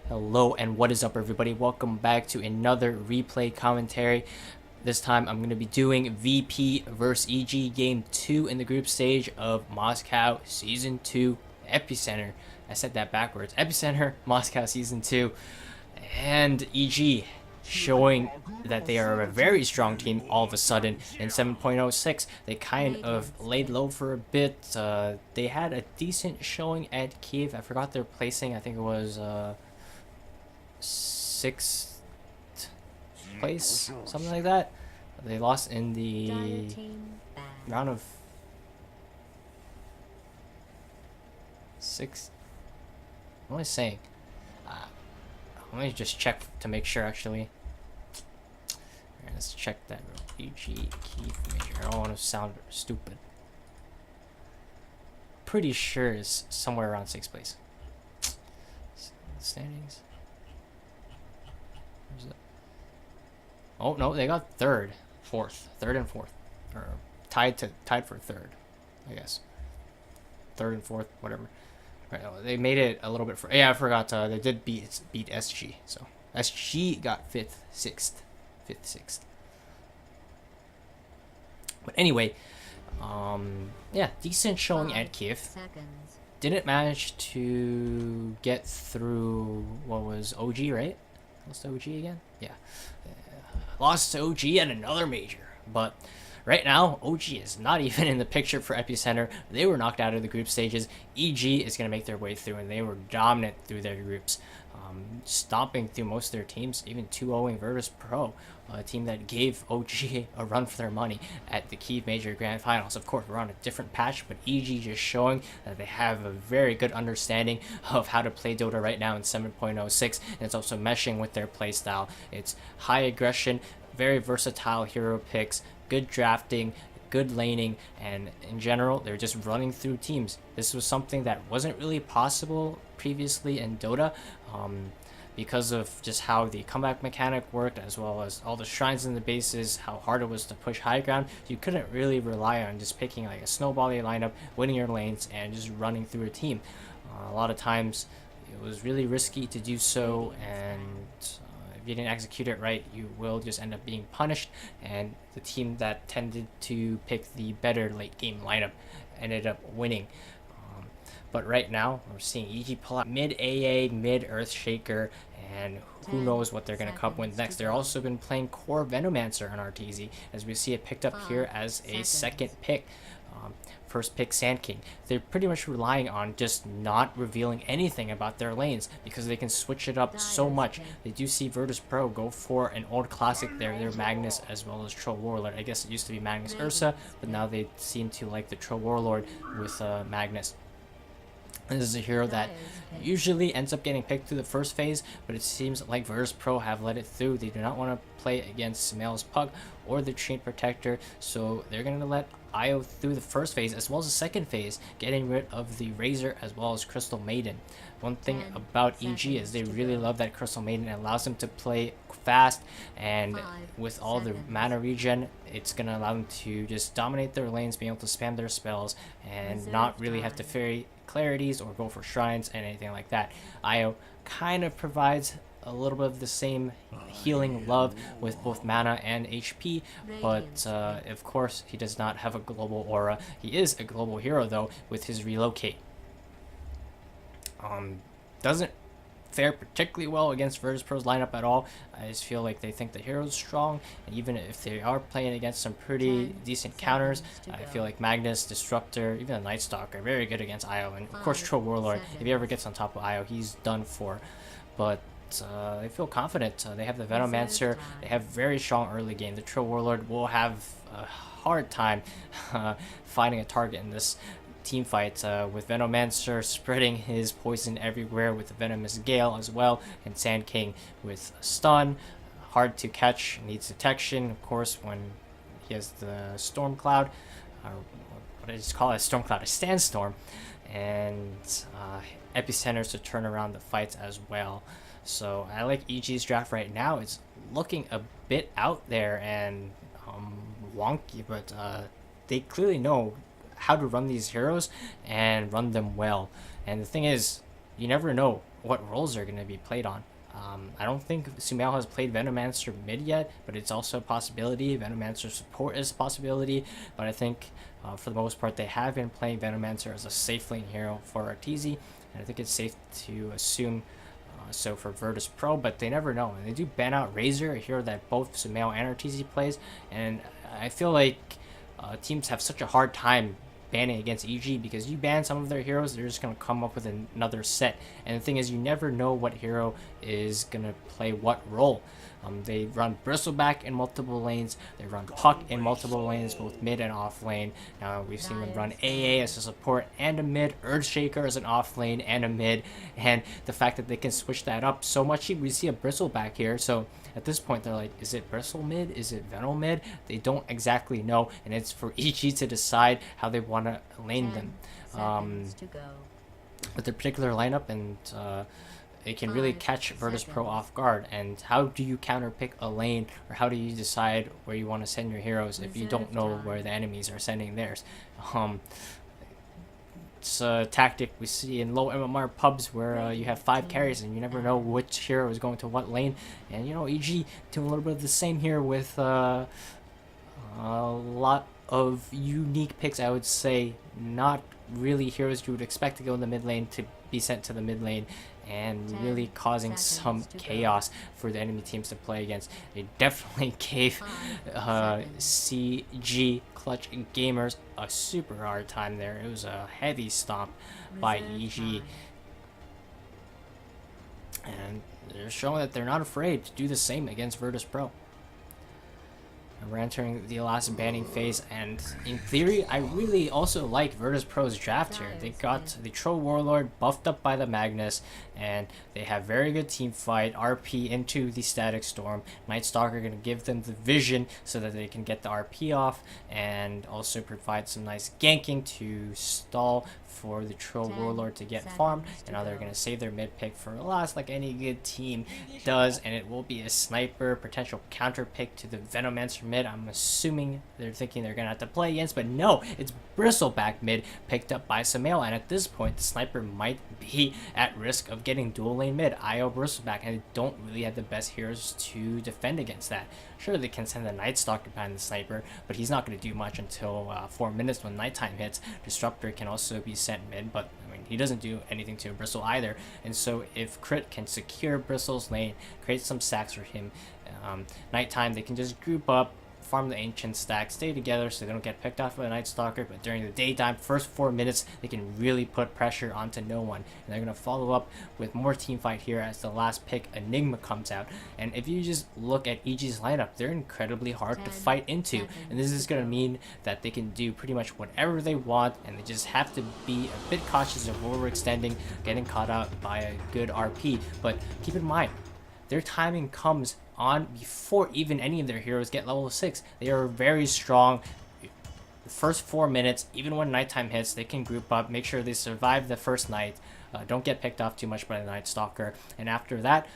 Hello and what is up everybody, welcome back to another replay commentary. This time I'm going to be doing VP vs EG Game 2 in the group stage of Moscow Season 2 Epicenter. I said that backwards. Epicenter, Moscow Season 2. And EG showing that they are a very strong team all of a sudden in 7.06. They kind of laid low for a bit. They had a decent showing at Kiev. I forgot their placing. I think it was... sixth place, something like that. They lost in the round of six. What am I saying? Let me just check to make sure. Actually, right, let's check that. EG key major. I don't want to sound stupid. Pretty sure it's somewhere around sixth place. Standings. Oh no, they got third and fourth, or tied for third, I guess. Third and fourth, whatever. Right, they made it a little bit. Yeah, I forgot. They did beat SG, so SG got fifth, sixth. But anyway, yeah, decent showing at Kiev. Didn't manage to get through. What was OG, right? Lost to OG again? Yeah. Lost to OG at another major. But right now, OG is not even in the picture for Epicenter. They were knocked out of the group stages. EG is going to make their way through, and they were dominant through their groups. Stomping through most of their teams, even 2-0ing Virtus Pro, a team that gave OG a run for their money at the Kyiv Major Grand Finals. Of course, we're on a different patch, but EG just showing that they have a very good understanding of how to play Dota right now in 7.06, and it's also meshing with their playstyle. It's high aggression, very versatile hero picks, good drafting, good laning, and in general, they're just running through teams. This was something that wasn't really possible previously in Dota, because of just how the comeback mechanic worked, as well as all the shrines in the bases, how hard it was to push high ground. You couldn't really rely on just picking like a snowbally lineup, winning your lanes, and just running through a team. A lot of times, it was really risky to do so, and if you didn't execute it right, you will just end up being punished, and the team that tended to pick the better late game lineup ended up winning. But right now, we're seeing EG pull out mid AA, mid Earthshaker, and who knows what they're going to come with next. They're also been playing Core Venomancer on RTZ, as we see it picked up here as a second pick. First pick Sand King. They're pretty much relying on just not revealing anything about their lanes, because they can switch it up so much. They do see Virtus Pro go for an old classic there, their Magnus as well as Troll Warlord. I guess it used to be Magnus Ursa, but now they seem to like the Troll Warlord with Magnus. This is a hero that usually ends up getting picked through the first phase, but it seems like Virtus Pro have let it through. They do not want to play against Smail's Pug or the Chain Protector, so they're going to let Io through the first phase as well as the second phase, getting rid of the Razor as well as Crystal Maiden. One thing about EG is they really love that Crystal Maiden. It allows them to play fast, and with all the mana regen, it's going to allow them to just dominate their lanes, being able to spam their spells, and not really have to ferry clarities or go for shrines and anything like that. Io kind of provides a little bit of the same healing love with both mana and HP, but of course he does not have a global aura. He is a global hero though with his relocate. Doesn't fare particularly well against Virtus Pro's lineup at all. I just feel like they think the hero's strong, and even if they are playing against some pretty decent counters, I feel like Magnus, Disruptor, even the Nightstalker are very good against Io, and of course Troll Warlord. If he ever gets on top of Io, he's done for. But they feel confident. They have the Venomancer. They have very strong early game. The Troll Warlord will have a hard time finding a target in this team fight, with Venomancer spreading his poison everywhere with the Venomous Gale as well, and Sand King with a stun. Hard to catch, needs detection, of course, when he has the Storm Cloud, or what I just call it, a Storm Cloud, a Sandstorm, and Epicenters to turn around the fights as well. So I like EG's draft right now. It's looking a bit out there and wonky, but they clearly know how to run these heroes and run them well. And the thing is, you never know what roles they're going to be played on. I don't think Sumail has played Venomancer mid yet, but it's also a possibility. Venomancer support is a possibility, but I think for the most part they have been playing Venomancer as a safe lane hero for Arteezy, and I think it's safe to assume so for Virtus Pro, but they never know. And they do ban out Razor, a hero that both Sumail and Arteezy plays, and I feel like teams have such a hard time banning against EG, because you ban some of their heroes, they're just going to come up with another set. And the thing is, you never know what hero is going to play what role. They run Bristleback in multiple lanes, they run Puck in multiple lanes, both mid and off lane. Now we've seen them run AA as a support and a mid, Earthshaker as an off lane and a mid, and the fact that they can switch that up so much, we see a Bristleback here, so at this point they're like, is it Bristle mid, is it Venom mid? They don't exactly know, and it's for EG to decide how they want to lane them with their particular lineup, and it can really catch Virtus Pro off guard. And how do you counter pick a lane, or how do you decide where you want to send your heroes if you don't know where the enemies are sending theirs? It's a tactic we see in low MMR pubs where you have 5 carries and you never know which hero is going to what lane. And EG doing a little bit of the same here with a lot of unique picks, I would say. Not really heroes you would expect to go in the mid lane to be sent to the mid lane, and really causing some chaos for the enemy teams to play against. They definitely gave CG Clutch Gamers a super hard time there. It was a heavy stomp by EG, and they're showing that they're not afraid to do the same against Virtus Pro. And we're entering the last banning phase, and in theory, I really also like Virtus Pro's draft here. They got the Troll Warlord buffed up by the Magnus, and they have very good team fight, RP into the Static Storm. Night Stalker going to give them the vision so that they can get the RP off, and also provide some nice ganking to stall for the Troll Warlord to get farmed. And now they're going to save their mid pick for last, like any good team does, and it will be a sniper, potential counter pick to the Venomancer mid. I'm assuming they're thinking they're going to have to play against, but no, it's Bristleback mid picked up by Sumail, and at this point the sniper might be at risk of getting dual lane mid. IO Bristleback, and they don't really have the best heroes to defend against that. Sure, they can send the Night Stalker behind the sniper, but he's not going to do much until 4 minutes when nighttime hits. Disruptor can also be sent mid, but I mean, he doesn't do anything to Bristle either. And so if Crit can secure Bristle's lane, create some stacks for him, nighttime they can just group up, farm the ancient stack, stay together so they don't get picked off by the Night Stalker. But during the daytime, first 4 minutes, they can really put pressure onto no one. And they're going to follow up with more team fight here as the last pick, Enigma, comes out. And if you just look at EG's lineup, they're incredibly hard to fight into. And this is going to mean that they can do pretty much whatever they want, and they just have to be a bit cautious of overextending, getting caught out by a good RP. But keep in mind, their timing comes on before even any of their heroes get level 6. They are very strong. The first 4 minutes, even when nighttime hits, they can group up, make sure they survive the first night, don't get picked off too much by the Night Stalker, and after that,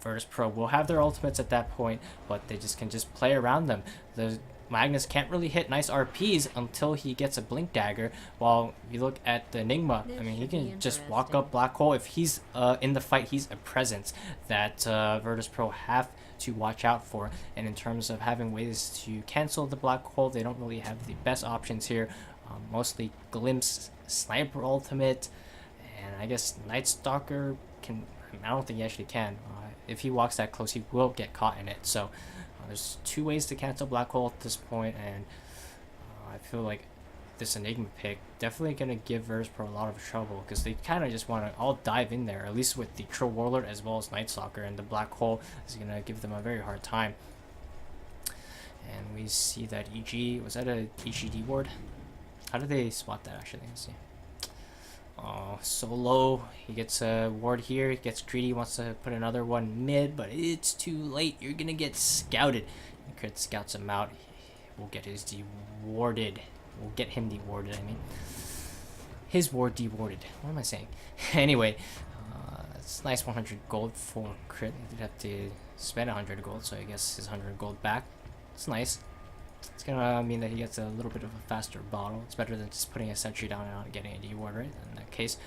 Virtus Pro will have their ultimates at that point, but they just can just play around them. The Magnus can't really hit nice RPs until he gets a Blink Dagger, while if you look at the Enigma, I mean, he can just walk up Black Hole. If he's in the fight, he's a presence that Virtus Pro have to watch out for. And in terms of having ways to cancel the Black Hole, they don't really have the best options here. Mostly Glimpse, Sniper Ultimate, and I guess Night Stalker can, I don't think he actually can. If he walks that close, he will get caught in it. So there's 2 ways to cancel Black Hole at this point, and I feel like this Enigma pick definitely going to give Virtus Pro a lot of trouble, because they kind of just want to all dive in there, at least with the Troll Warlord as well as Night Stalker, and the Black Hole is going to give them a very hard time. And we see that EG, was that a EGD ward? How did they spot that actually? Let's see. Solo, he gets a ward here, gets greedy, wants to put another one mid, but it's too late. You're gonna get scouted. And Crit scouts him out. We'll get his dewarded. We'll get him dewarded, I mean. His ward dewarded. What am I saying? Anyway, it's nice 100 gold for Crit. He did have to spend 100 gold, so I guess his 100 gold back. It's nice. It's gonna mean that he gets a little bit of a faster bottle. It's better than just putting a sentry down and not getting a D ward, right? In that case,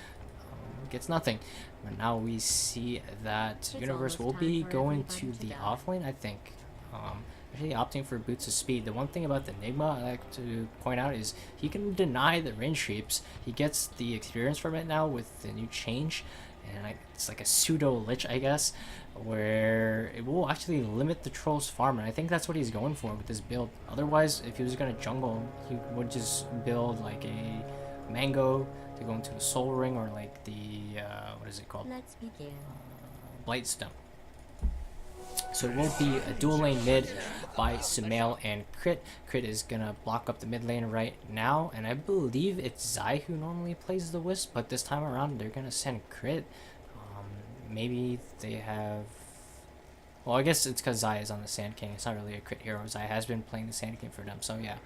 gets nothing. But now we see that Universe will be going to the offlane, I think. Actually opting for Boots of Speed. The one thing about the Enigma I like to point out is he can deny the range creeps. He gets the experience from it now with the new change, and it's like a pseudo lich, I guess, where it will actually limit the troll's farm, and I think that's what he's going for with this build. Otherwise, if he was gonna jungle, he would just build like a mango to go into a soul ring, or like the what is it called? Let's begin. Blightstone. So it will be a dual lane mid by Sumail and Crit. Crit is gonna block up the mid lane right now, and I believe it's Zai who normally plays the Wisp, but this time around they're gonna send Crit. Maybe they have... Well, I guess it's because Zai is on the Sand King. It's not really a Crit hero. Zai has been playing the Sand King for them, so yeah.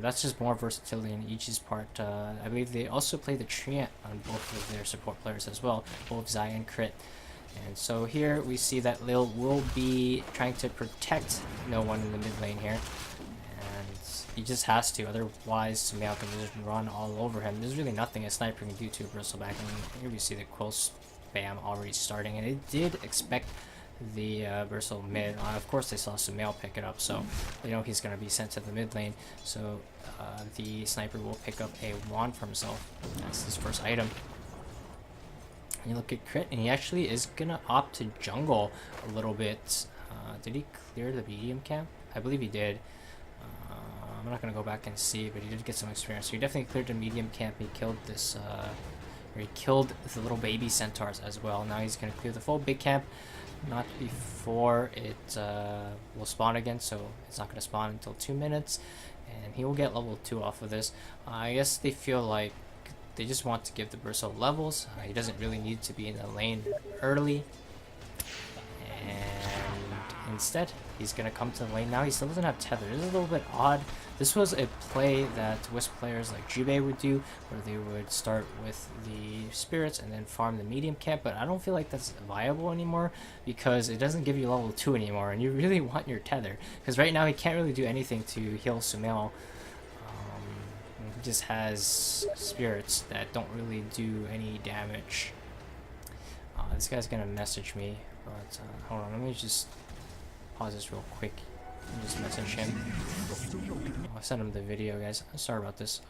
That's just more versatility in each's part. I believe they also play the Treant on both of their support players as well, both Zai and Crit. And so here we see that Lil will be trying to protect no one in the mid lane here. And he just has to, otherwise Sumail can just run all over him. There's really nothing a sniper can do to bristleback. And here we see the quill spam already starting. And it did expect the bristle mid. Of course they saw Sumail pick it up, so they know he's going to be sent to the mid lane. So the sniper will pick up a wand for himself. That's his first item. You look at Crit, and he actually is gonna opt to jungle a little bit. Did he clear the medium camp? I believe he did. I'm not gonna go back and see, but he did get some experience. So he definitely cleared the medium camp. He killed this, or he killed the little baby centaurs as well. Now he's gonna clear the full big camp, not before it will spawn again. So it's not gonna spawn until 2 minutes, and he will get level 2 off of this. I guess they feel like they just want to give the Bristle levels. He doesn't really need to be in the lane early. And instead, he's going to come to the lane now. He still doesn't have tether. This is a little bit odd. This was a play that Wisp players like Jubei would do, where they would start with the spirits and then farm the medium camp. But I don't feel like that's viable anymore, because it doesn't give you level 2 anymore. And you really want your tether, because right now he can't really do anything to heal Sumail. Just has spirits that don't really do any damage. This guy's gonna message me, but hold on, let me just pause this real quick and just message him. I'll send him the video, guys. Sorry about this.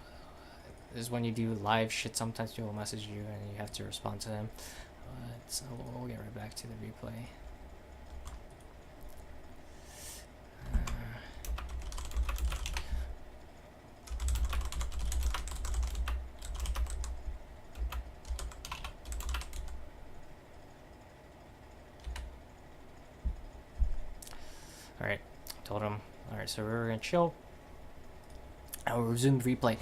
This is when you do live shit, sometimes people message you and you have to respond to them. So we'll get right back to the replay. Alright, told him. Alright, so we're gonna chill. And we'll resume the replay.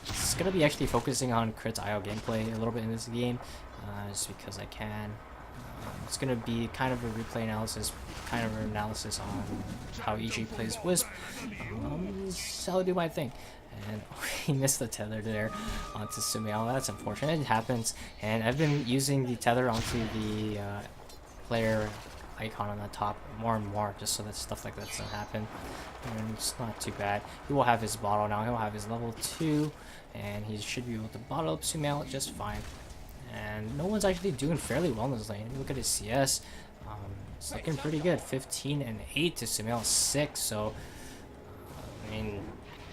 It's gonna be actually focusing on Crit's IO gameplay a little bit in this game, just because I can. It's gonna be kind of a replay analysis, kind of an analysis on how EG plays Wisp. So I'll do my thing. And he missed the tether there onto Sumail. That's unfortunate. It happens. And I've been using the tether onto the player icon on the top more and more, just so that stuff like that doesn't happen. And it's not too bad. He will have his bottle now. He'll have his level 2, and he should be able to bottle up Sumail just fine. And no one's actually doing fairly well in this lane. Look at his CS. It's looking pretty good. 15 and 8 to Sumail's 6. So I mean,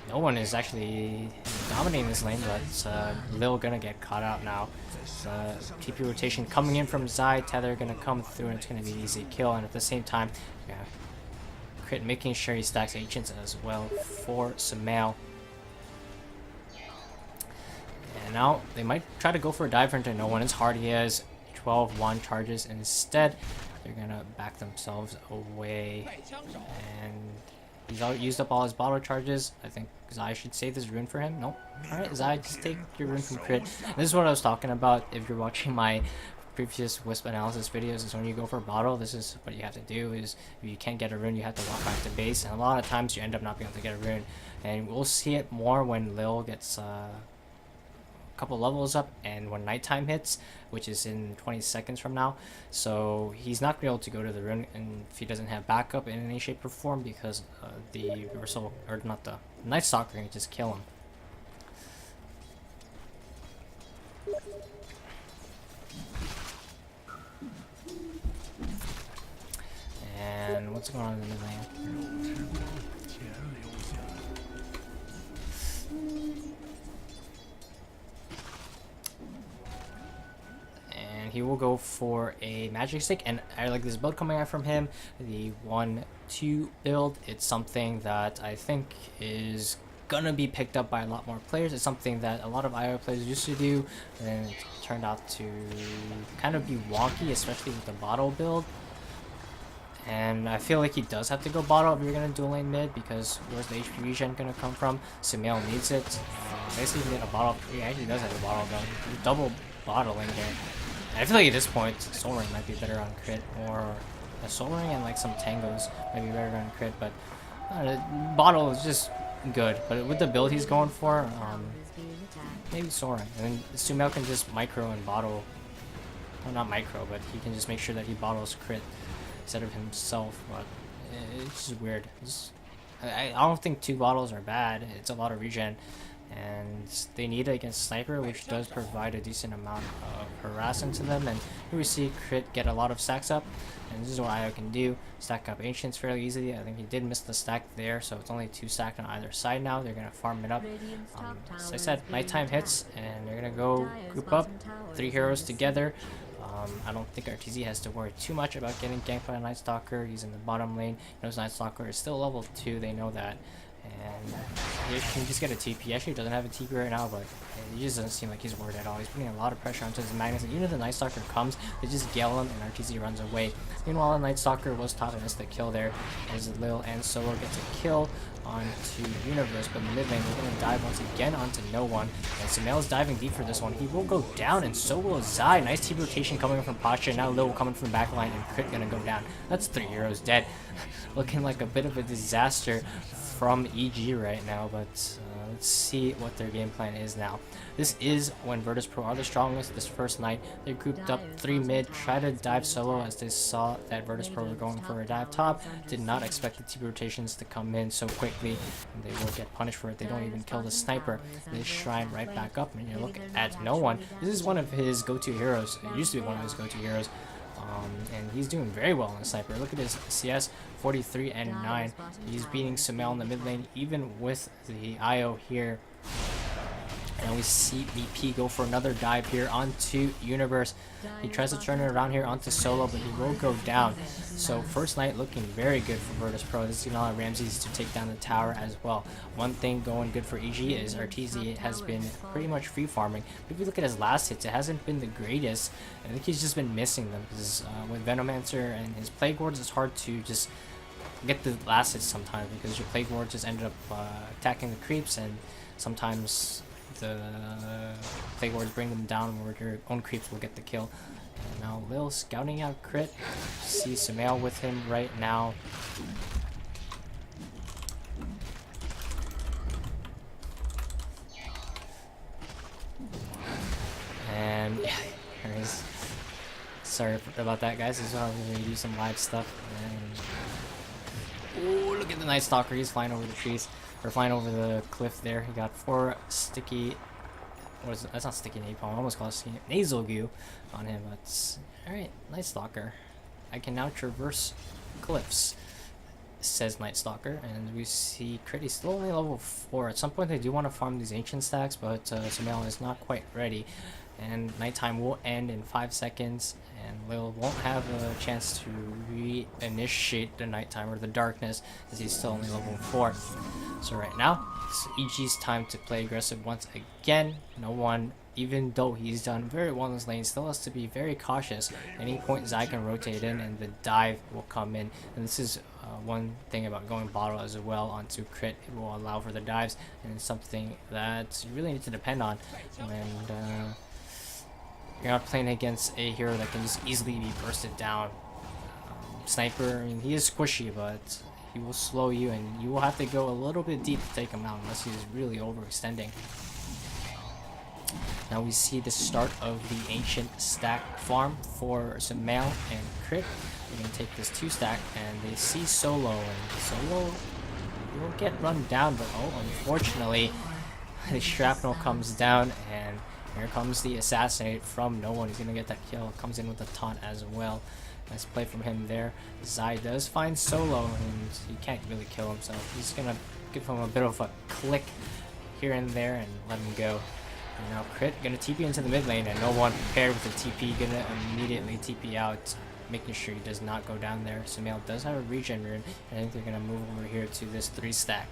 no one is actually dominating this lane, but Lil gonna get caught out now. TP rotation coming in from Zai, Tether gonna come through, and it's gonna be an easy kill. And at the same time, yeah, Crit making sure he stacks Ancients as well for Sumail. And now they might try to go for a dive into no one. It's hard. He has 12 wand charges, and instead they're gonna back themselves away. And he's used up all his bottle charges. I think Zai should save this rune for him. Nope. Alright, Zai, just take your rune from Crit. This is what I was talking about. If you're watching my previous Wisp analysis videos, is when you go for a bottle, this is what you have to do. Is if you can't get a rune, you have to walk back to base. And a lot of times you end up not being able to get a rune. And we'll see it more when Lil gets couple levels up and when nighttime hits, which is in 20 seconds from now. So he's not going to be able to go to the rune, and if he doesn't have backup in any shape or form, because the reversal, or not, the Night Stalker can just kill him. what's going on in the mid lane? And he will go for a magic stick, and I like this build coming out from him, the 1-2 build. It's something that I think is gonna be picked up by a lot more players. It's something that a lot of IO players used to do, and it turned out to kind of be wonky, especially with the bottle build. And I feel like he does have to go bottle if you're gonna dual lane mid, because where's the HP regen gonna come from? Sumail needs it. Basically, you can get a bottle. He actually does have a bottle gun. He's double bottling here. And I feel like at this point, Soul Ring might be better on crit, or a Soul Ring and like some tangos might be better on crit, but bottle is just good. But with the build he's going for, maybe Soul Ring. And then Sumail can just micro and bottle. Well, not micro, but he can just make sure that he bottles crit instead of himself. But it's just weird. I don't think 2 bottles are bad. It's a lot of regen, and they need it against Sniper, which does provide a decent amount of harassment to them. And here we see Crit get a lot of stacks up, and this is what Io can do: stack up Ancients fairly easily. I think he did miss the stack there, so it's only 2 stacked on either side now. They're gonna farm it up. As I said, nighttime hits, and they're gonna go group up 3 heroes together. I don't think RTZ has to worry too much about getting ganked by a Night Stalker. He's in the bottom lane. He knows Night Stalker is still level 2. They know that. And he can just get a TP. He actually doesn't have a TP right now, but he just doesn't seem like he's worried at all. He's putting a lot of pressure onto his Magnus. And even if the Night Stalker comes, they just gale him and RTZ runs away. Meanwhile, the Night Stalker was top and missed the kill there, as Lil and Solo gets a kill onto Universe. But in the mid lane, they're going to dive once again onto no one. And Sumail is diving deep for this one. He will go down, and so will Zai. Nice team rotation coming from Pasha. Now Lil coming from the back line, and Crit going to go down. That's 3 heroes dead. Looking like a bit of a disaster from EG right now, but let's see what their game plan is now. This is when Virtus Pro are the strongest. This first night, they grouped up 3 mid, try to dive solo as they saw that Virtus Pro were going for a dive top. Did not expect the TP rotations to come in so quickly, and they will get punished for it. They don't even kill the Sniper. They shrine right back up, and you look at no one. This is one of his go-to heroes. It used to be one of his go-to heroes. And he's doing very well on the Sniper. Look at his CS, 43 and 9. He's beating Sumail in the mid lane, even with the IO here. And we see BP go for another dive here onto Universe. He tries to turn it around here onto Solo, but he will go down. So first night looking very good for Virtus Pro. This is going to allow Ramses to take down the tower as well. One thing going good for EG is RTZ has been pretty much free farming. But if you look at his last hits, it hasn't been the greatest. I think he's just been missing them, because with Venomancer and his Plague Wards, it's hard to just get the last hits sometimes, because your Plague Wards just ended up attacking the creeps, and sometimes the Plague Wards bring them down where your own creeps will get the kill. And now Lil scouting out Crit. See Sumail with him right now. And yeah, anyways, sorry about that, guys. This is how we're gonna do some live stuff. And oh, look at the Night Stalker. He's flying over the trees. Or flying over the cliff there. He got 4 sticky... What is it? That's not sticky napalm. I almost call it sticky nasal goo on him. But alright, Night Stalker. I can now traverse cliffs, says Night Stalker. And we see Crit. He's still only level 4. At some point they do want to farm these ancient stacks, but Sumail is not quite ready. And nighttime will end in 5 seconds, and Lil won't have a chance to reinitiate the nighttime or the darkness, as he's still only level 4. So right now, it's EG's time to play aggressive once again. No one, even though he's done very well in this lane, still has to be very cautious. At any point, Zai can rotate in, and the dive will come in. And this is one thing about going bottle as well onto Crit. It will allow for the dives, and it's something that you really need to depend on. And you're not playing against a hero that can just easily be bursted down. Sniper, I mean, he is squishy, but he will slow you, and you will have to go a little bit deep to take him out unless he's really overextending. Now we see the start of the ancient stack farm for Sumail and Crit. We're going to take this 2 stack, and they see Solo, and Solo will get run down, but oh, unfortunately, the shrapnel comes down, and Here comes the assassinate from no one. He's gonna get that kill. Comes in with a taunt as well. Nice play from him there. Zai does find Solo, and he can't really kill himself. He's gonna give him a bit of a click here and there and let him go. And now Crit gonna TP into the mid lane, and no one prepared with the TP. Gonna immediately TP out, making sure he does not go down there. Sumail does have a regen rune, and I think they're gonna move over here to this 3-stack.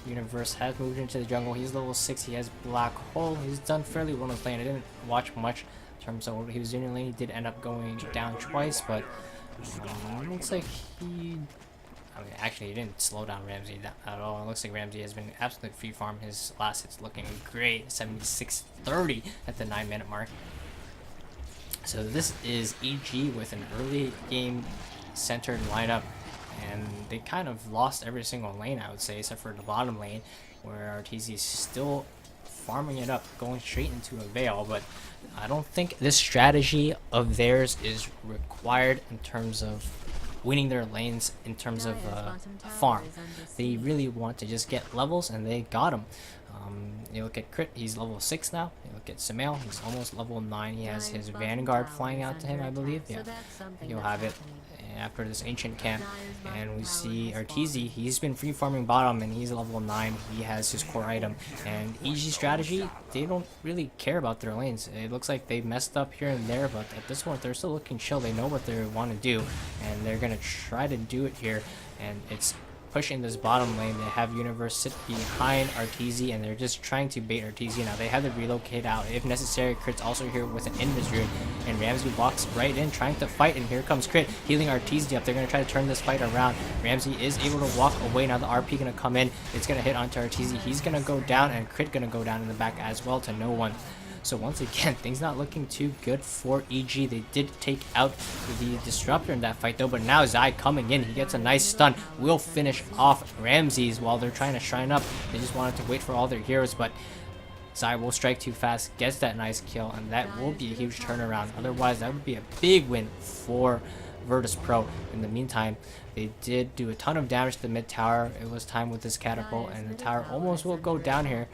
Universe has moved into the jungle. He's level 6. He has Black Hole. He's done fairly well in the lane. I didn't watch much in terms of what he was doing in the lane. He did end up going down twice, but looks like he... I mean, actually, he didn't slow down Ramsey at all. It looks like Ramsey has been absolute free farm. His last hit's looking great. 76-30 at the 9-minute mark. So this is EG with an early game centered lineup. And they kind of lost every single lane, I would say, except for the bottom lane, where Arteezy is still farming it up, going straight into a Veil. But I don't think this strategy of theirs is required in terms of winning their lanes, in terms of farm. They really want to just get levels, and they got them. You look at Crit, he's level 6 now. You look at Sumail, he's almost level 9. He has his Vanguard flying out to him, I believe. Yeah, he'll have it after this ancient camp. And we see Arteezy, he's been free farming bottom, and he's level 9. He has his core item. And EG strategy, they don't really care about their lanes. It looks like they messed up here and there, but at this point they're still looking chill. They know what they want to do, and they're gonna try to do it here. And it's pushing this bottom lane. They have Universe sit behind Arteezy, and they're just trying to bait Arteezy. Now they have to relocate out if necessary. Crit's also here with an Invis rune, and Ramsey walks right in trying to fight, and here comes Crit healing Arteezy up. They're going to try to turn this fight around. Ramsey is able to walk away. Now the RP going to come in. It's going to hit onto Arteezy. He's going to go down, and Crit going to go down in the back as well to no one. So once again, things not looking too good for EG. They did take out the Disruptor in that fight though, but now Zai coming in. He gets a nice stun. Will finish off Ramses while they're trying to shrine up. They just wanted to wait for all their heroes, but Zai will strike too fast, gets that nice kill, and that will be a huge turnaround. Otherwise, that would be a big win for Virtus Pro. In the meantime, they did do a ton of damage to the mid tower. It was time with this catapult, and the tower almost will go down here.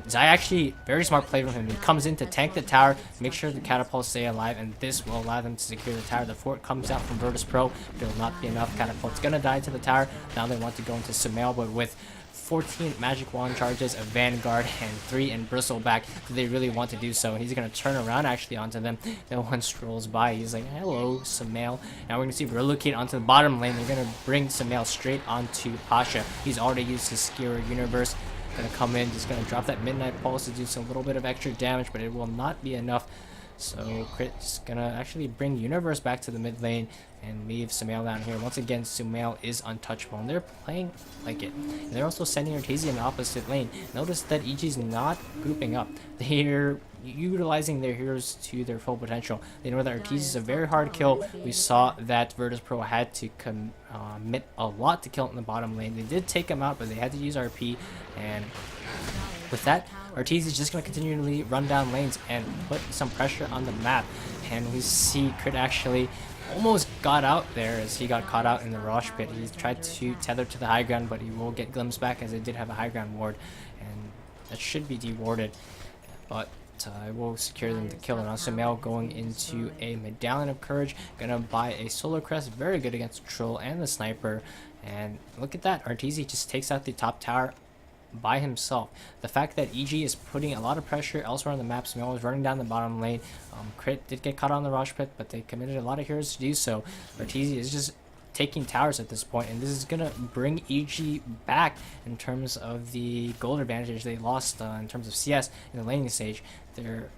Zai actually, very smart play from him. He comes in to tank the tower, make sure the catapults stay alive, and this will allow them to secure the tower. The fort comes out from Virtus Pro. There will not be enough. Catapult's gonna die to the tower. Now they want to go into Sumail, but with 14 magic wand charges, a Vanguard, and 3 in Bristleback, they really want to do so. He's going to turn around actually onto them. No one strolls by. He's like, hello, Sumail. Now we're going to see relocate onto the bottom lane. They're going to bring Sumail straight onto Pasha. He's already used his Skewer Universe. Going to come in, just going to drop that Midnight Pulse to do some little bit of extra damage, but it will not be enough. So Crit's gonna actually bring Universe back to the mid lane and leave Sumail down here. Once again, Sumail is untouchable, and they're playing like it. And they're also sending Arteezy in the opposite lane. Notice that EG's not grouping up. They're utilizing their heroes to their full potential. They know that Arteezy is a very hard kill. We saw that Virtus Pro had to commit a lot to kill it in the bottom lane. They did take him out, but they had to use RP, and with that, Arteezy is just going to continually run down lanes and put some pressure on the map. And we see Crit actually almost got out there as he got caught out in the Rosh pit. He tried to tether to the high ground, but he will get glimpsed back as they did have a high ground ward, and that should be dewarded. But I will secure them to kill. And also Sumail going into a Medallion of Courage, gonna buy a Solar Crest, very good against the Troll and the Sniper. And look at that, Arteezy just takes out the top tower by himself. The fact that EG is putting a lot of pressure elsewhere on the map. Sumail was running down the bottom lane. Crit did get caught on the Rosh pit, but they committed a lot of heroes to do so. Arteezy is just taking towers at this point, and this is gonna bring EG back in terms of the gold advantage they lost in terms of CS in the laning stage. Their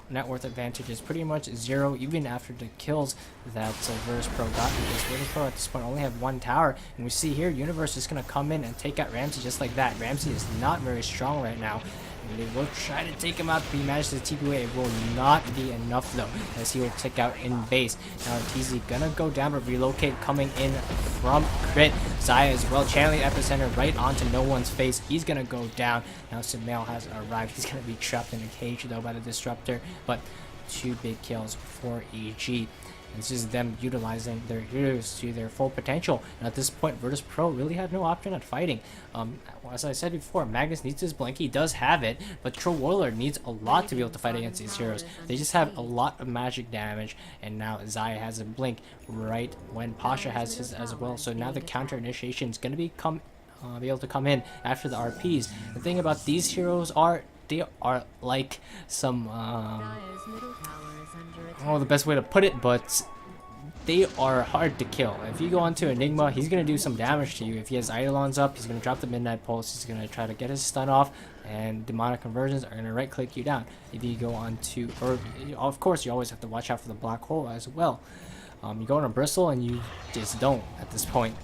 net worth advantage is pretty much 0 even after the kills that Virtus Pro got, because Virtus Pro at this point only have 1 tower. And we see here Universe is going to come in and take out Ramsey just like that. Ramsey is not very strong right now, and they will try to take him out, but he managed to TP away. It will not be enough though, as he will take out in base. Now Arteezy gonna go down, but relocate coming in from Crit. Zaya as well, channeling Epicenter right onto no one's face. He's gonna go down. Now Sumail has arrived. He's gonna be trapped in a cage though by the Disruptor, but 2 big kills for EG. It's just them utilizing their heroes to their full potential. And at this point, Virtus Pro really had no option at fighting. As I said before, Magnus needs his blink. He does have it, but Troll Warlord needs a lot to be able to fight against these heroes. They just have a lot of magic damage, and now Zaya has a blink right when Pasha has his as well. So now the counter initiation is going to be able to come in after the RPs. The thing about these heroes are they are like some the best way to put it, but they are hard to kill. If you go onto Enigma, he's going to do some damage to you. If he has Eidolons up, he's going to drop the Midnight Pulse, he's going to try to get his stun off, and Demonic Conversions are going to right click you down. If you go onto, or of course you always have to watch out for the Black Hole as well. You go on a Bristle and you just don't at this point.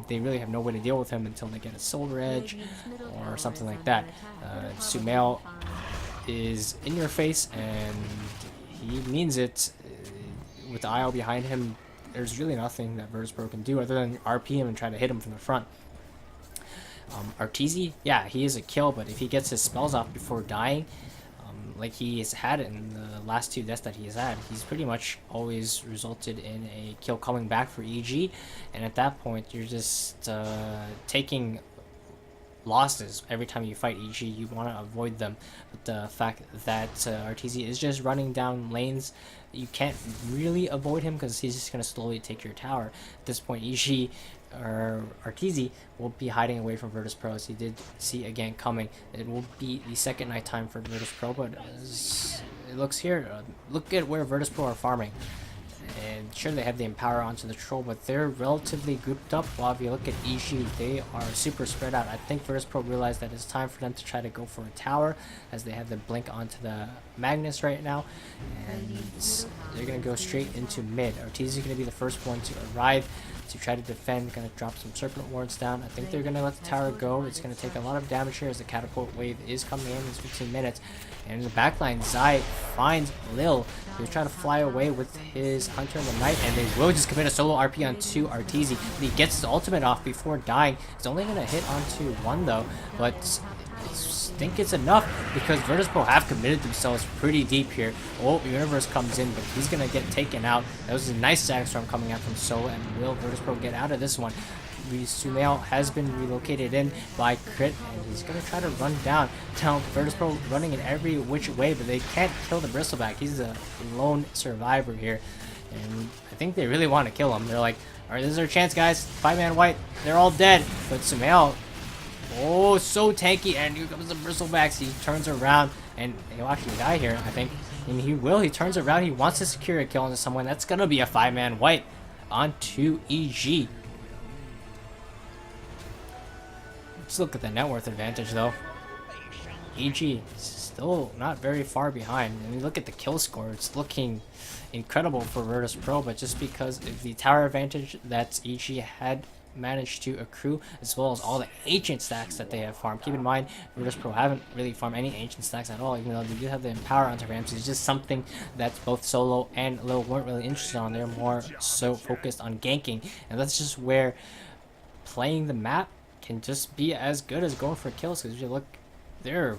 They really have no way to deal with him until they get a Silver Edge or something like that. Sumail is in your face and he means it. With the IO behind him, there's really nothing that Virtus Pro can do other than RP him and try to hit him from the front. Arteezy, yeah, he is a kill, but if he gets his spells off before dying, like he has had it in the last 2 deaths that he has had, he's pretty much always resulted in a kill coming back for EG, and at that point you're just taking losses every time you fight EG. You want to avoid them, but the fact that Arteezy is just running down lanes, you can't really avoid him because he's just going to slowly take your tower. At this point, EG or Arteezy will be hiding away from Virtus Pro, as he did see a gank coming. It will be the second night time for Virtus Pro, but as it looks here, look at where Virtus Pro are farming. And sure, they have the Empower onto the Troll, but they're relatively grouped up. While if you look at EG, they are super spread out. I think Virtus Pro realized that it's time for them to try to go for a tower, as they have the blink onto the Magnus right now, and they're going to go straight into mid. Arteezy is going to be the first one to arrive to try to defend, going to drop some Serpent Wards down. I think they're going to let the tower go. It's going to take a lot of damage here as the Catapult Wave is coming in 15 minutes. And in the backline, Zai finds Lil. He'll try to fly away with his Hunter in the Night, and they will just commit a solo RP onto Arteezy. He gets his ultimate off before dying. It's only going to hit onto 1 though, but I think it's enough because Virtus Pro have committed themselves pretty deep here. Oh, Universe comes in, but he's going to get taken out. That was a nice Static Storm coming out from Solo, and will Virtus Pro get out of this one? Sumail has been relocated in by Crit, and he's going to try to run down. Now, Virtus Pro running in every which way, but they can't kill the Bristleback. He's a lone survivor here, and I think they really want to kill him. They're like, alright, this is our chance, guys. 5-man white. They're all dead, but Sumail, oh, so tanky, and here comes the Bristlebacks. He turns around, and he'll actually die here, I think. And he will. He turns around. He wants to secure a kill onto someone. That's going to be a 5-man white onto EG. Let's look at the net worth advantage, though. EG still not very far behind. I mean, look at the kill score. It's looking incredible for Virtus Pro, but just because of the tower advantage that EG had managed to accrue, as well as all the ancient stacks that they have farmed. Keep in mind, Virtus Pro haven't really farmed any ancient stacks at all, even though they do have the Empower onto Ramses. It's just something that both Solo and Lil weren't really interested on. They're more so focused on ganking, and that's just where playing the map can just be as good as going for kills, because if you look, there are a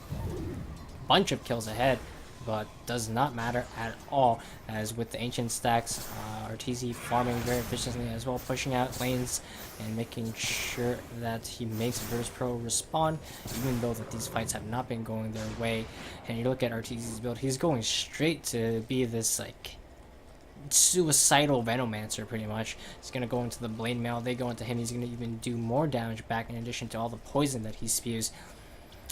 bunch of kills ahead, but does not matter at all, as with the ancient stacks, Arteezy farming very efficiently as well, pushing out lanes and making sure that he makes Virtus Pro respawn, even though that these fights have not been going their way. And you look at Arteezy's build, he's going straight to be this like suicidal Venomancer pretty much. He's gonna go into the Blade Mail, they go into him, he's gonna even do more damage back in addition to all the poison that he spews.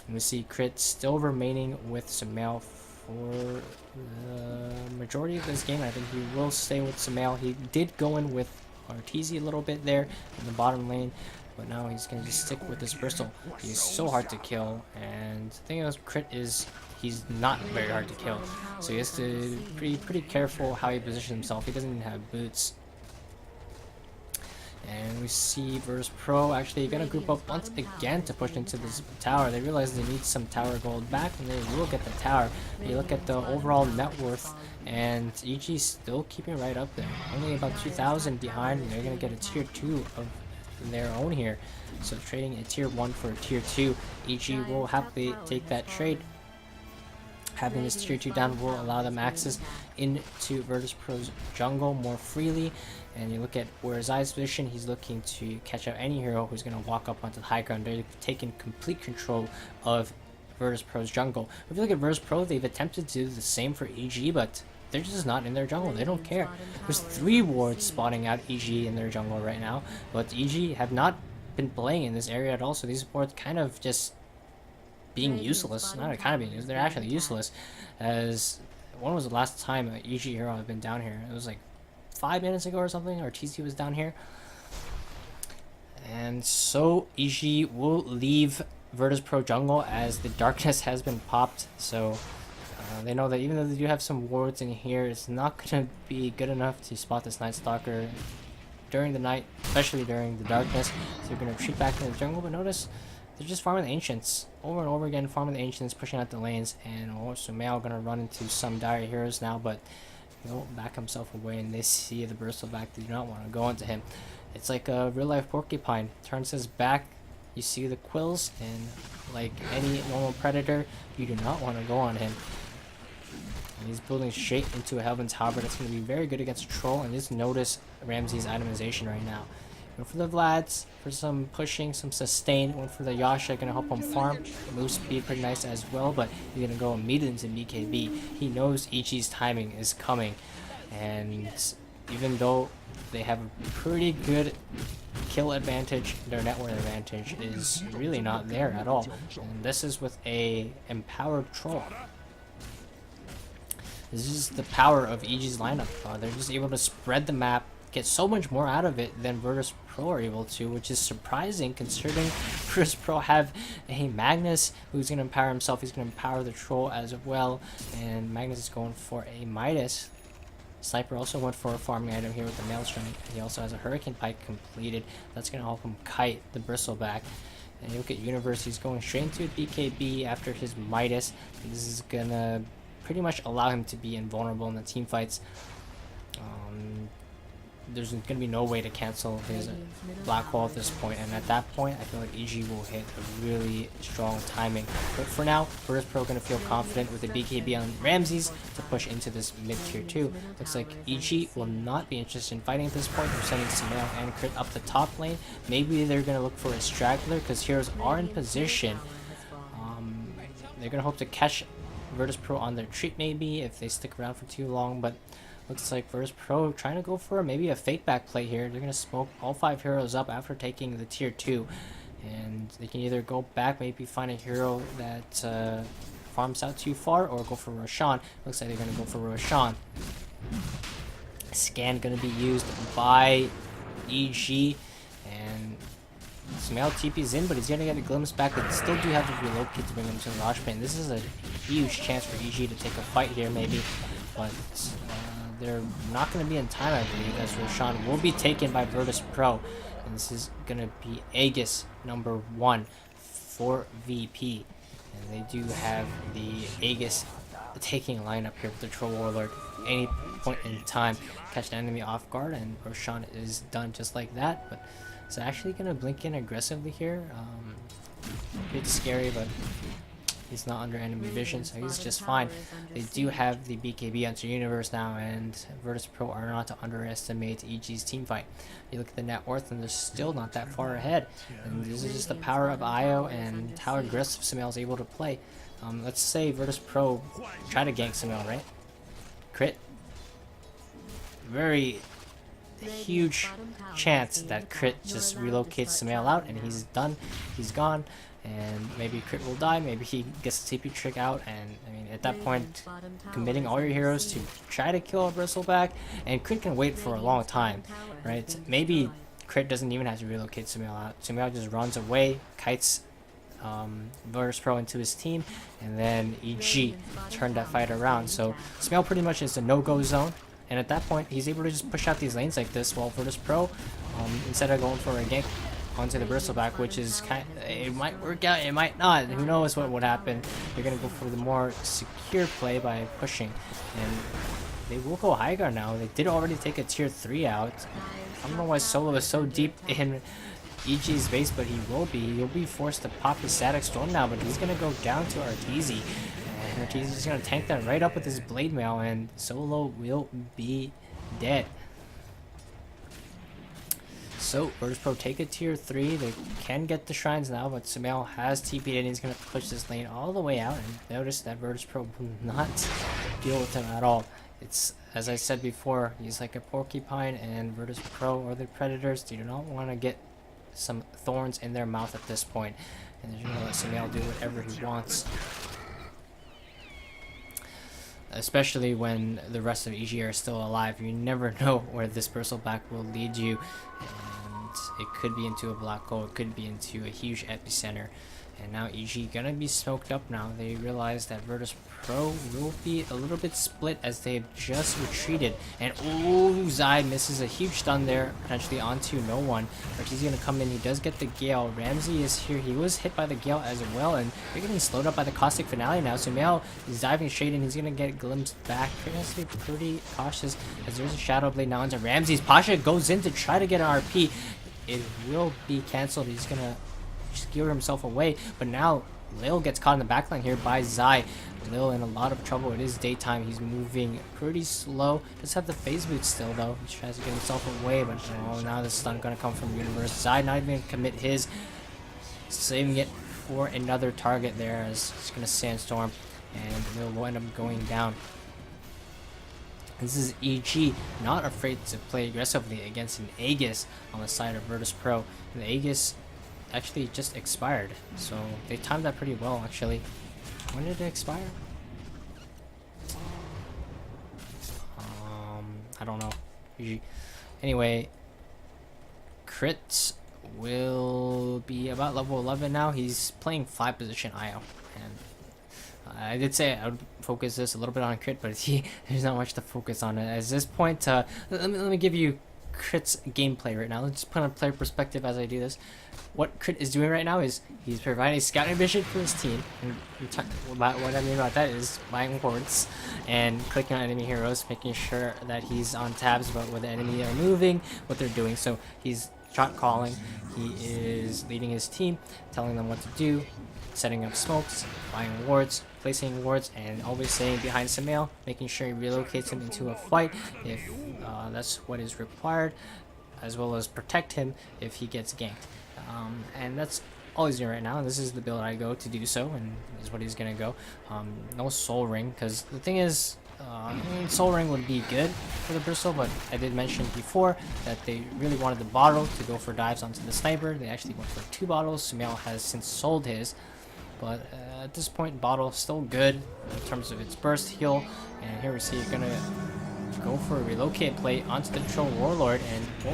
And we see Crit still remaining with Sumail for the majority of this game. I think he will stay with Sumail. He did go in with Arteezy a little bit there in the bottom lane, but now he's gonna just stick with this Bristle. He's so hard to kill, and the thing is, Crit is he's not very hard to kill, so he has to be pretty careful how he positions himself. He doesn't even have boots. And we see Virtus Pro actually gonna group up once again to push into this tower. They realize they need some tower gold back, and they will get the tower. You look at the overall net worth, and EG's still keeping right up there. Only about 2,000 behind, and they're gonna get a tier 2 of their own here. So trading a tier 1 for a tier 2, EG will happily take that trade. Having this tier 2 down will allow them access into Virtus Pro's jungle more freely. And you look at where Zai's position, he's looking to catch out any hero who's going to walk up onto the high ground. They're taking complete control of Virtus Pro's jungle. If you look at Virtus Pro, they've attempted to do the same for EG, but they're just not in their jungle. They don't care. There's 3 wards spotting out EG in their jungle right now, but EG have not been playing in this area at all, so these wards kind of just being useless. Not kind of being useless, they're actually useless. As when was the last time an EG hero had been down here? It was like 5 minutes ago or something, or TC was down here. And so EG will leave Virtus Pro jungle as the darkness has been popped, so they know that even though they do have some wards in here, it's not going to be good enough to spot this Night Stalker during the night, especially during the darkness. So they're going to retreat back into the jungle, but notice they're just farming the Ancients over and over again, farming the Ancients, pushing out the lanes, and also Mao going to run into some dire heroes now, but he'll back himself away, and they see the Bristleback. They do not want to go into him. It's like a real-life porcupine. Turns his back, you see the quills, and like any normal predator, you do not want to go on him. And he's building straight into a Helven's Halberd. That's going to be very good against Troll, and just notice Ramsey's itemization right now. Went for the Vlads, for some pushing, some sustain. Went for the Yasha, going to help him farm. Move speed pretty nice as well, but he's going to go immediately into BKB. He knows Ichi's timing is coming, and even though they have a pretty good kill advantage, their network advantage is really not there at all. And this is with a empowered Troll. This is the power of EG's lineup. They're just able to spread the map, get so much more out of it than Virtus Pro are able to, which is surprising considering Virtus Pro have a Magnus who's going to empower himself. He's going to empower the Troll as well, and Magnus is going for a Midas. Sniper also went for a farming item here with the Maelstrom. He also has a Hurricane Pike completed. That's going to help him kite the Bristleback. And you look at Universe, he's going straight into a BKB after his Midas. And this is going to pretty much allow him to be invulnerable in the team fights. There's going to be no way to cancel his Black Hole at this point, and at that point I feel like EG will hit a really strong timing. But for now, Virtus Pro going to feel confident with the BKB on Ramses to push into this mid tier 2. Looks like EG will not be interested in fighting at this point. They're sending Sumail and Crit up the top lane. Maybe they're going to look for a straggler because heroes are in position. They're going to hope to catch Virtus Pro on their retreat maybe if they stick around for too long, but looks like Virtus Pro trying to go for maybe a fake back play here. They're going to smoke all 5 heroes up after taking the tier 2, and they can either go back, maybe find a hero that farms out too far, or go for Roshan. Looks like they're going to go for Roshan. Scan going to be used by EG, and Sumail TP's in, but he's going to get a glimpse back. They still do have to relocate to bring him to the Rosh Pit. This is a huge chance for EG to take a fight here maybe, but they're not going to be in time, I believe, as Roshan will be taken by Virtus Pro. And this is going to be Aegis number 1 for VP. And they do have the Aegis taking lineup here with the Troll Warlord. Any point in time, catch the enemy off guard, and Roshan is done just like that. But it's actually going to blink in aggressively here. It's scary, but he's not under enemy vision, so he's just fine. They do have the BKB onto Universe now, and Virtus Pro are not to underestimate EG's team fight. You look at the net worth, and they're still not that far ahead. And this is just the power of IO and how aggressive Sumail is able to play. Let's say Virtus Pro try to gank Sumail, right? Crit. Very huge chance that Crit just relocates Sumail out, and he's done. He's gone. And maybe Crit will die, maybe he gets the TP trick out, and I mean at that point committing all your heroes to try to kill a Bristleback, and Crit can wait for a long time, right? Maybe Crit doesn't even have to relocate Sumail out. Sumail just runs away, kites Virtus Pro into his team, and then EG turned that fight around. So Sumail pretty much is a no-go zone, and at that point he's able to just push out these lanes like this, while Virtus Pro, instead of going for a gank onto the Bristleback, which is it might work out, it might not, who knows what would happen. They're gonna go for the more secure play by pushing, and they will go high guard now. They did already take a tier 3 out. I don't know why Solo is so deep in EG's base, but he'll be forced to pop his static storm now, but he's gonna go down to Arteezy, And Ortiz is just gonna tank that right up with his blade mail, and Solo will be dead. So, Virtus Pro take a tier 3. They can get the shrines now, but Sumail has TP'd and he's going to push this lane all the way out. And notice that Virtus Pro will not deal with him at all. It's, as I said before, he's like a porcupine, and Virtus Pro or the Predators do not want to get some thorns in their mouth at this point. And they're going to let Sumail do whatever he wants. Especially when the rest of EG are still alive. You never know where this Bristleback will lead you. And it could be into a black hole, it could be into a huge epicenter. And now EG gonna be smoked up now. They realize that Virtus Pro will be a little bit split as they've just retreated. And oh, Zai misses a huge stun there, potentially onto no one. Ortiz gonna come in, he does get the Gale. Ramsey is here, he was hit by the Gale as well, and they're getting slowed up by the Caustic Finale now. So Sumail is diving straight in, he's gonna get glimpsed back. They're gonna stay pretty cautious as there's a Shadow Blade now into Ramsey's. Pasha goes in to try to get an RP. It will be cancelled, he's gonna secure himself away, but now Lil gets caught in the backline here by Zai. Lil in a lot of trouble. It is daytime. He's moving pretty slow. Does have the phase boot still though. He tries to get himself away, but oh, now the stun gonna come from Universe. Zai not even gonna commit his, saving it for another target there as it's gonna sandstorm, and Lil will end up going down. This is EG not afraid to play aggressively against an Aegis on the side of Virtus Pro. And the Aegis actually just expired, so they timed that pretty well actually. When did it expire? I don't know. Anyway, Crit will be about level 11 now. He's playing 5 position IO, and I did say I would focus this a little bit on Crit, but there's not much to focus on at this point. Let me give you Crit's gameplay right now. Let's put on player perspective as I do this. What Crit is doing right now is he's providing scouting vision for his team. And what I mean about that is buying wards and clicking on enemy heroes, making sure that he's on tabs about where the enemy are moving, what they're doing. So he's shot calling, he is leading his team, telling them what to do, setting up smokes, buying wards, placing wards, and always staying behind Sumail, making sure he relocates him into a fight if that's what is required, as well as protect him if he gets ganked. And that's all he's doing right now. This is the build I go to do so, and this is what he's gonna go. No Soul Ring, because the thing is, Soul Ring would be good for the Bristol, but I did mention before that they really wanted the bottle to go for dives onto the sniper. They actually went for 2 bottles. Sumail has since sold his, but at this point, bottle still good in terms of its burst heal. And here we see you're gonna go for a relocate play onto the Troll Warlord, and whoa,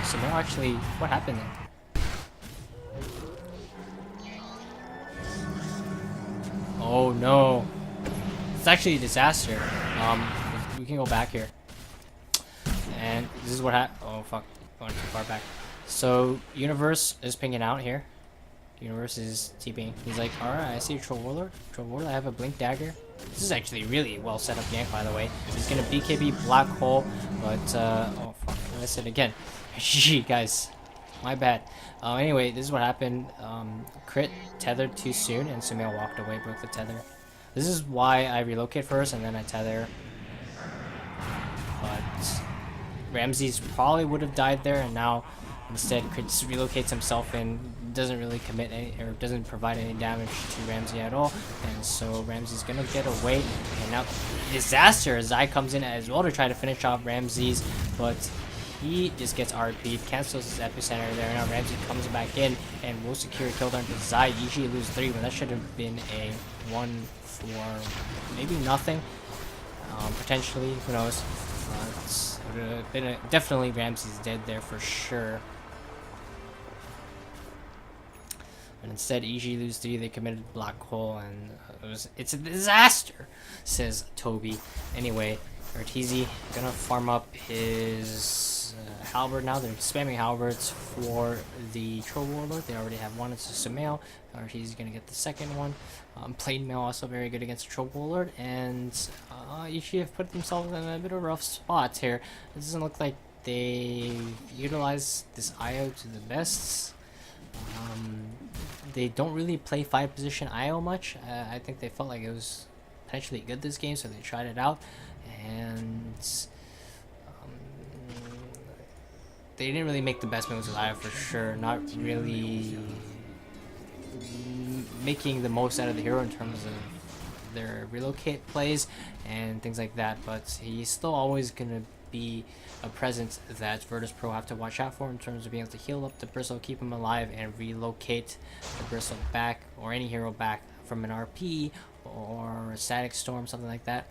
Sumail actually, what happened there? Oh no, it's actually a disaster. We can go back here, and this is what happened. Oh fuck, going too far back. So Universe is pinging out here. Universe is TPing. He's like, alright, I see Troll Warlord. Troll Warlord, I have a Blink Dagger. This is actually really well set up gank, by the way. He's gonna BKB Black Hole, but oh fuck, I missed it again. Gee, guys, my bad. Anyway, this is what happened. Crit tethered too soon, and Sumail walked away, broke the tether. This is why I relocate first, and then I tether. But Ramses probably would have died there, and now instead Crit just relocates himself and doesn't really commit any, or doesn't provide any damage to Ramsey at all. And so Ramsey's gonna get away, and now disaster. Zai comes in as well to try to finish off Ramses, but he just gets RP'd, cancels his epicenter there. Now Ramsey comes back in and will secure a kill down to Zai. Usually lose 3, but that should have been a 1 for maybe nothing. Potentially, who knows? It would have been definitely Ramsey's dead there for sure. But instead, EG lose 3. They committed Black Hole, and it's a disaster, says Toby. Anyway, Ortiz gonna farm up his halberd now. They're spamming halberds for the Troll Warlord. They already have one. It's a Sumail. Ortiz gonna get the second one. Plane Mail also very good against the Troll Warlord, and EG have put themselves in a bit of a rough spot here. It doesn't look like they utilize this IO to the best. They don't really play 5 position IO much. I think they felt like it was potentially good this game, so they tried it out, and they didn't really make the best moves with Io for sure. Not really making the most out of the hero in terms of their relocate plays and things like that, but he's still always gonna be a presence that Virtus Pro have to watch out for in terms of being able to heal up the Bristle, keep him alive, and relocate the Bristle back, or any hero back, from an RP or a static storm, something like that.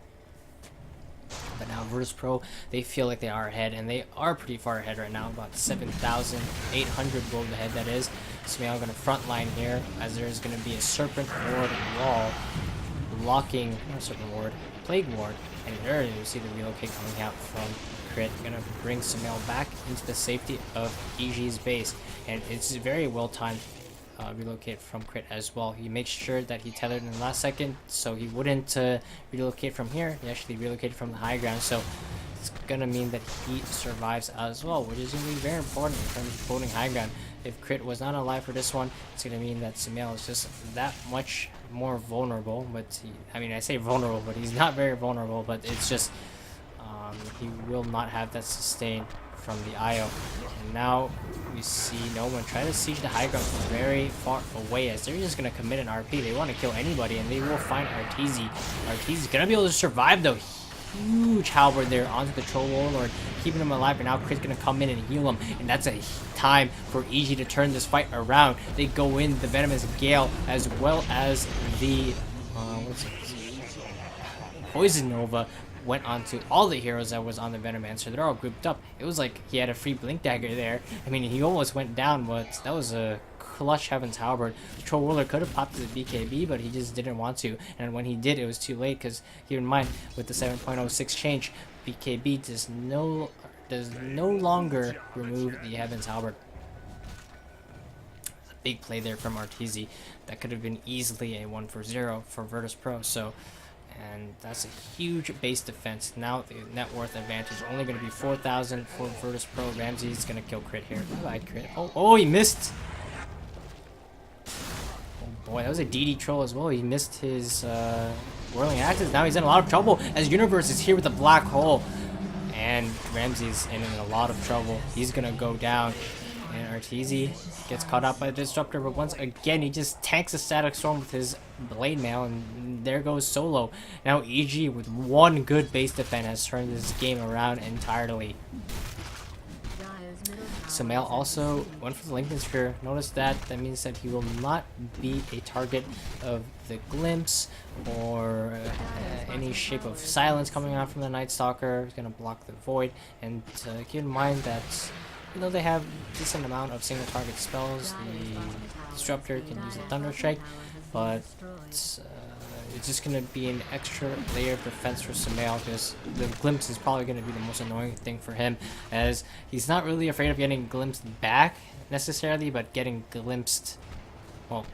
But now Virtus Pro, they feel like they are ahead, and they are pretty far ahead right now, about 7,800 gold ahead, that is. Smael going to front line here, as there's going to be a Serpent Ward wall blocking, not Serpent Ward, Plague Ward, and there you see the relocate coming out from Crit. Going to bring Smael back into the safety of EG's base, and it's very well timed. Relocate from Crit as well. He makes sure that he tethered in the last second, so he wouldn't relocate from here. He actually relocated from the high ground, so it's gonna mean that he survives as well, which is gonna be very important in terms of holding high ground. If Crit was not alive for this one, it's gonna mean that Smael is just that much more vulnerable. But I mean, I say vulnerable, but he's not very vulnerable. But it's just he will not have that sustain from the IO. And now we see no one try to siege the high ground from very far away, as they're just going to commit an RP. They want to kill anybody, and they will find Arteezy. Arteezy's going to be able to survive, though. Huge halberd there onto the Troll Warlord, keeping him alive, and now Crit's going to come in and heal him, and that's a time for EG to turn this fight around. They go in the Venomous Gale, as well as the Poison Nova, went onto all the heroes that was on the Venomancer. They're all grouped up. It was like he had a free Blink Dagger there. I mean, he almost went down, but that was a clutch Heaven's Halberd. The Troll Warlord could have popped the BKB, but he just didn't want to. And when he did, it was too late, because keep in mind, with the 7.06 change, BKB does no longer remove the Heaven's Halberd. A big play there from Arteezy. That could have been easily a 1-for-0 for Virtus Pro. So, and that's a huge base defense. Now the net worth advantage is only going to be 4,000 for Virtus Pro. Ramsey's going to kill Crit here. Bye-bye, Crit. Oh, he missed. Oh boy, that was a DD troll as well. He missed his whirling axes. Now he's in a lot of trouble, as Universe is here with a black hole. And Ramsey's in a lot of trouble. He's going to go down. And Arteezy gets caught up by the Disruptor, but once again, he just tanks a Static Storm with his Blade Mail, and there goes Solo. Now EG, with one good base defense, has turned this game around entirely. Smael also went for the Lincoln Sphere. Notice that. That means that he will not be a target of the Glimpse or any shape of silence coming out from the Night Stalker. He's going to block the Void, and keep in mind that even though they have a decent amount of single target spells, the Disruptor can use the Thunder Strike, but it's just going to be an extra layer of defense for Smael, because the Glimpse is probably going to be the most annoying thing for him, as he's not really afraid of getting glimpsed back necessarily, but getting glimpsed, well,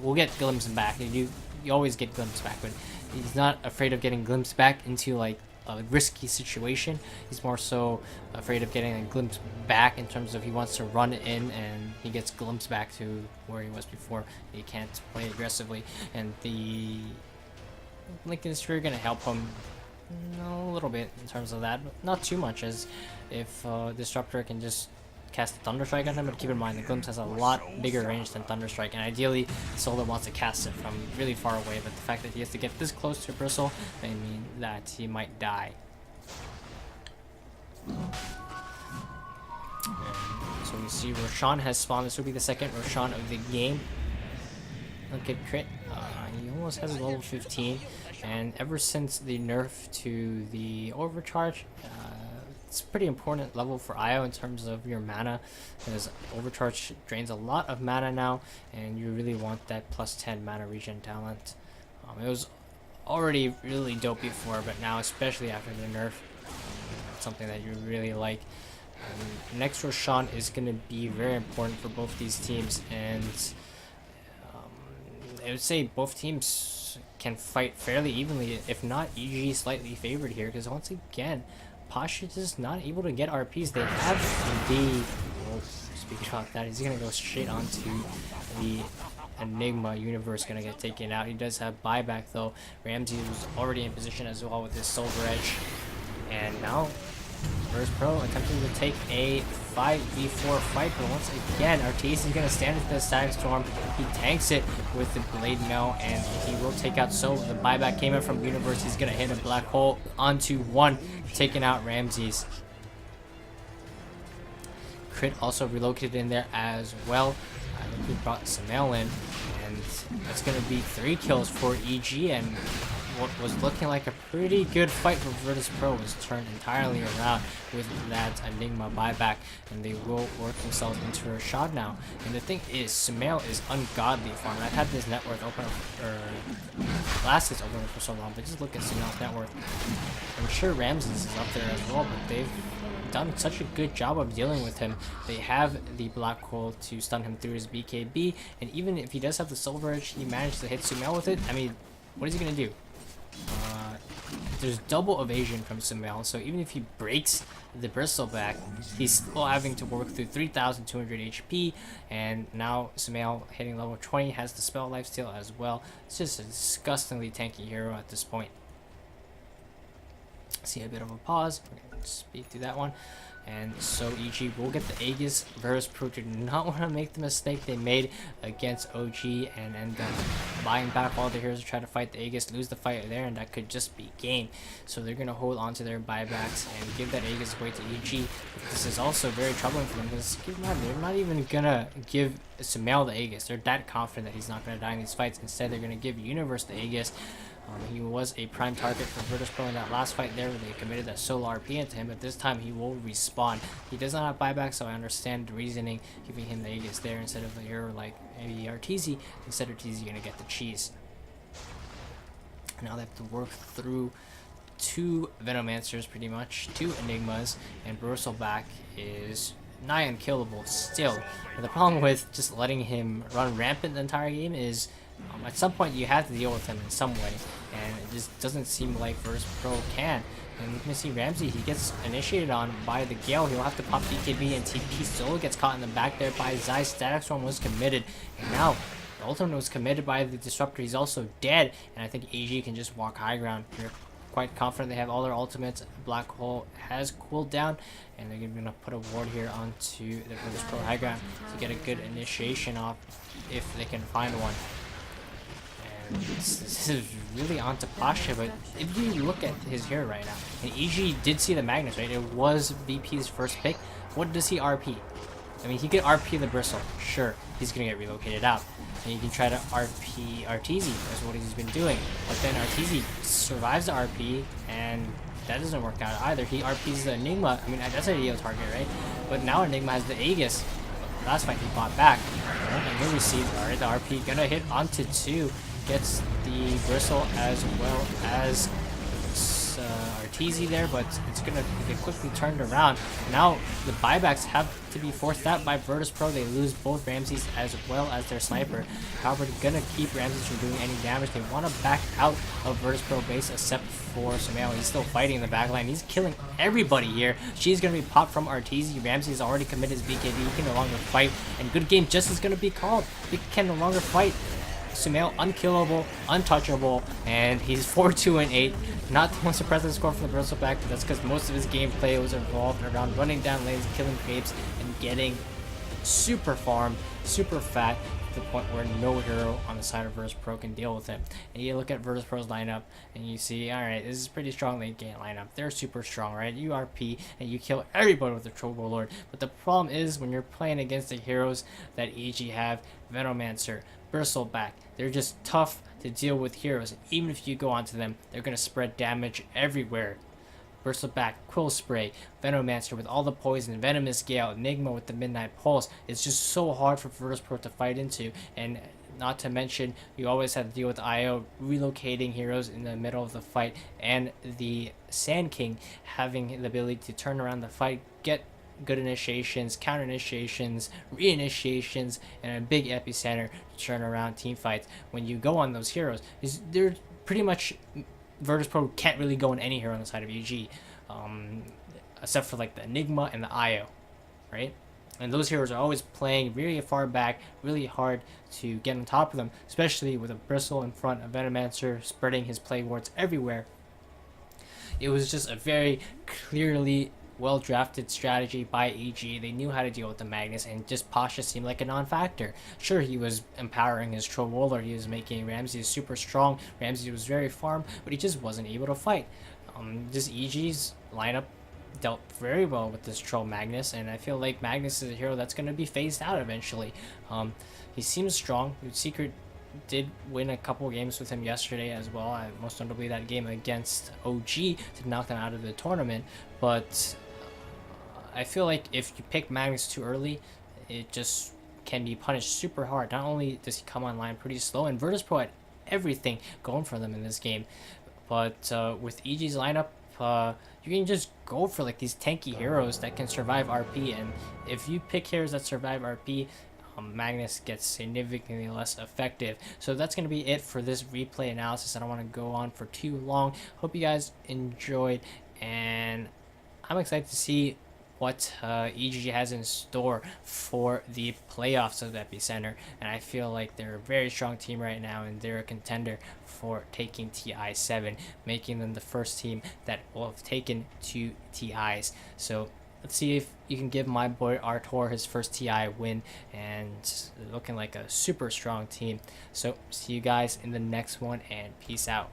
we'll get glimpsed back. You always get glimpsed back, but he's not afraid of getting glimpsed back into like a risky situation. He's more so afraid of getting a glimpse back in terms of he wants to run in and he gets glimpsed back to where he was before. He can't play aggressively, and the Lincoln Sphere going to help him a little bit in terms of that, but not too much, as if Disruptor can just cast Thunder Strike on him. But keep in mind, the Glimpse has a lot bigger range than Thunder Strike, and ideally Solar wants to cast it from really far away, but the fact that he has to get this close to Bristle may mean that he might die. So we see Roshan has spawned. This will be the second Roshan of the game. Look at Crit. He almost has a level 15, and ever since the nerf to the Overcharge, it's a pretty important level for IO in terms of your mana, because Overcharge drains a lot of mana now, and you really want that plus 10 mana regen talent. It was already really dope before, but now, especially after the nerf, it's something that you really like. Next Roshan is going to be very important for both these teams, and I would say both teams can fight fairly evenly, if not EG slightly favored here, because once again, Pasha is just not able to get RPs. They have the, well, speaking about that, he's going to go straight onto the Enigma Universe gonna get taken out. He does have buyback though. Ramsey was already in position as well with his Silver Edge. And now Virtus Pro attempting to take a 5v4 fight, but once again, Artis is going to stand into the Static Storm. He tanks it with the Blade Mail, and he will take out So. The buyback came in from Universe. He's going to hit a Black Hole onto 1, taking out Ramses. Crit also relocated in there as well. I think we brought Samel in, and that's going to be 3 kills for EG, and what was looking like a pretty good fight for Virtus Pro was turned entirely around with that Enigma buyback, and they will work themselves into a shot now. And the thing is, Sumail is ungodly farm. I've had this net worth open or glasses open for so long, but just look at Sumail's net worth. I'm sure Ramses is up there as well, but they've done such a good job of dealing with him. They have the Black Hole to stun him through his BKB, and even if he does have the Silver Edge, he managed to hit Sumail with it. I mean, what is he gonna do? There's double evasion from Sumail, so even if he breaks the bristleback, he's still having to work through 3,200 HP, and now Sumail hitting level 20 has the spell lifesteal as well. It's just a disgustingly tanky hero at this point. See a bit of a pause. We're gonna speed through that one. And so EG will get the Aegis. Virtus Pro did not want to make the mistake they made against OG and end up buying back all the heroes to try to fight the Aegis, lose the fight there, and that could just be game. So they're going to hold on to their buybacks and give that Aegis away to EG. This is also very troubling for them because they're not even going to give Sumail the Aegis. They're that confident that he's not going to die in these fights. Instead, they're going to give Universe the Aegis. He was a prime target for Virtus Pro in that last fight there where they committed that solo RP into him, but this time he will respawn. He does not have buyback, so I understand the reasoning giving him the Aegis there instead of a hero like maybe Arteezy. Instead Arteezy gonna get the cheese. Now they have to work through 2 Venomancers pretty much, 2 Enigmas, and Bristleback is nigh unkillable still. But the problem with just letting him run rampant the entire game is at some point you have to deal with him in some way, and it just doesn't seem like Virtus Pro can. And you can see Ramsey, he gets initiated on by the Gale. He'll have to pop BKB and TP. Solo gets caught in the back there by Zai. Static Storm was committed, and now the ultimate was committed by the Disruptor. He's also dead, and I think AG can just walk high ground. You're quite confident they have all their ultimates. Black Hole has cooled down, and they're going to put a ward here onto the Virtus Pro high ground to get a good initiation off if they can find one. This is really onto Pasha, but if you look at his hero right now, and EG did see the Magnus, right? It was VP's first pick. What does he RP? I mean, he could RP the Bristle. Sure, he's going to get relocated out. And you can try to RP Arteezy. That's what he's been doing. But then Arteezy survives the RP, and that doesn't work out either. He RPs the Enigma. I mean, that's an ideal target, right? But now Enigma has the Aegis. Last fight he bought back. And here we see the RP going to hit onto 2. Gets the Bristle as well as Arteezy there, but it's gonna get quickly turned around. Now the buybacks have to be forced out by Virtus Pro. They lose both Ramses as well as their sniper. However, they're gonna keep Ramses from doing any damage. They want to back out of Virtus Pro base except for Sumail. He's still fighting in the backline. He's killing everybody here. She's gonna be popped from Arteezy. Ramses has already committed his BKB. He can no longer fight, and good game just is gonna be called. He can no longer fight. Sumail unkillable, untouchable, and he's 4-2-8. Not the most impressive score from the Bristleback, but that's because most of his gameplay was involved around running down lanes, killing creeps, and getting super farmed, super fat, to the point where no hero on the side of Virtus Pro can deal with him. And you look at Virtus Pro's lineup, and you see, alright, this is a pretty strong late game lineup. They're super strong, right? You RP, and you kill everybody with the Trovo Lord. But the problem is, when you're playing against the heroes that EG have, Venomancer, Bristleback, they're just tough to deal with heroes. And even if you go onto them, they're going to spread damage everywhere. Bristleback, Quill Spray, Venomancer with all the poison, Venomous Gale, Enigma with the Midnight Pulse. It's just so hard for Virtus Pro to fight into. And not to mention, you always have to deal with IO relocating heroes in the middle of the fight, and the Sand King having the ability to turn around the fight, get good initiations, counter initiations, re-initiations, and a big epicenter to turn around team fights. When you go on those heroes, they're pretty much, Virtus Pro can't really go on any hero on the side of EG, except for like the Enigma and the IO, right? And those heroes are always playing really far back, really hard to get on top of them, especially with a Bristle in front, a Venomancer spreading his Plague Wards everywhere. It was just a very clearly well drafted strategy by EG. They knew how to deal with the Magnus, and just Pasha seemed like a non factor. Sure, he was empowering his Troll Roller, he was making Ramsey super strong, Ramsey was very farm, but he just wasn't able to fight. Just EG's lineup dealt very well with this Troll Magnus, and I feel like Magnus is a hero that's going to be phased out eventually. He seems strong. Secret did win a couple games with him yesterday as well, most notably that game against OG to knock them out of the tournament, but I feel like if you pick Magnus too early, it just can be punished super hard. Not only does he come online pretty slow, and Virtus.pro had everything going for them in this game, but with EG's lineup, you can just go for like these tanky heroes that can survive RP, and if you pick heroes that survive RP, Magnus gets significantly less effective. So that's going to be it for this replay analysis. I don't want to go on for too long. Hope you guys enjoyed, and I'm excited to see what EG has in store for the playoffs of Epicenter, and I feel like they're a very strong team right now, and they're a contender for taking TI7, making them the first team that will have taken 2 TIs. So let's see if you can give my boy Artur his first TI win, and looking like a super strong team. So see you guys in the next one, and peace out.